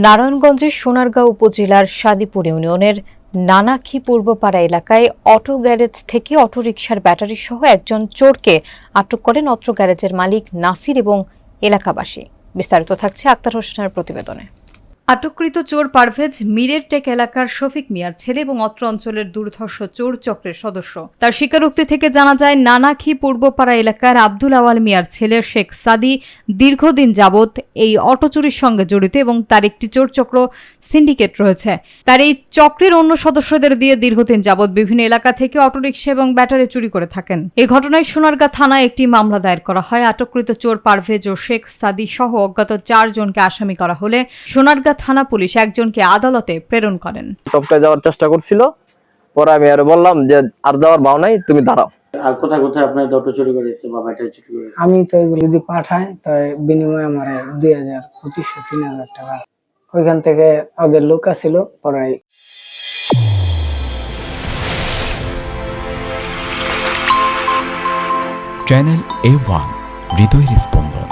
নারায়ণগঞ্জের সোনারগাঁও উপজেলার সাদিপুর ইউনিয়নের নানাখী পূর্বপাড়া এলাকায় অটো গ্যারেজ থেকে অটোরিকশার ব্যাটারি সহ একজন চোরকে আটক করেন অত্র গ্যারেজের মালিক নাসির এবং এলাকাবাসী। বিস্তারিত থাকছে আক্তার হোসেনের প্রতিবেদনে। আটককৃত চোর পারভেজ মিরের টেক এলাকার শফিক মিয়ার ছেলে এবং অত্র অঞ্চলের দুর্ধর্ষ চোর চক্রের সদস্য। তার স্বীকারোক্তি থেকে জানা যায়, নানাখী পূর্বপাড়া এলাকার আব্দুল আওয়াল মিয়ার ছেলে শেখ সাদি দীর্ঘদিন যাবৎ এই অটো চুরির সঙ্গে জড়িত এবং তার একটি চোর চক্র সিন্ডিকেট রয়েছে। তার এই চক্রের অন্য সদস্যদের দিয়ে দীর্ঘদিন যাবৎ বিভিন্ন এলাকা থেকে অটোরিকশা এবং ব্যাটারি চুরি করে থাকেন। এই ঘটনায় সোনারগাঁ থানায় একটি মামলা দায়ের করা হয়। আটককৃত চোর পারভেজ ও শেখ সাদি সহ অজ্ঞাত 4 জনকে আসামি করা হলে সোনারগাঁ থানা পুলিশ একজনকে আদালতে প্রেরণ করেন। টপকায় যাওয়ার চেষ্টা করছিল, পরে আমি আর বললাম যে আর যাওয়ার ভাও নাই, তুমি দাঁড়াও। আর কোথায় কোথায় আপনার অটো চুরি করেছে বা ব্যাটারি চুরি করেছে? আমি তো এগুলো যদি পাঠাই তাই বিনিময়ে আমার 2000, 2500, 3000 টাকা ওইখান থেকে ওদের লোক ছিল। পরে চ্যানেল A1 হৃদয়ের স্পন্দন।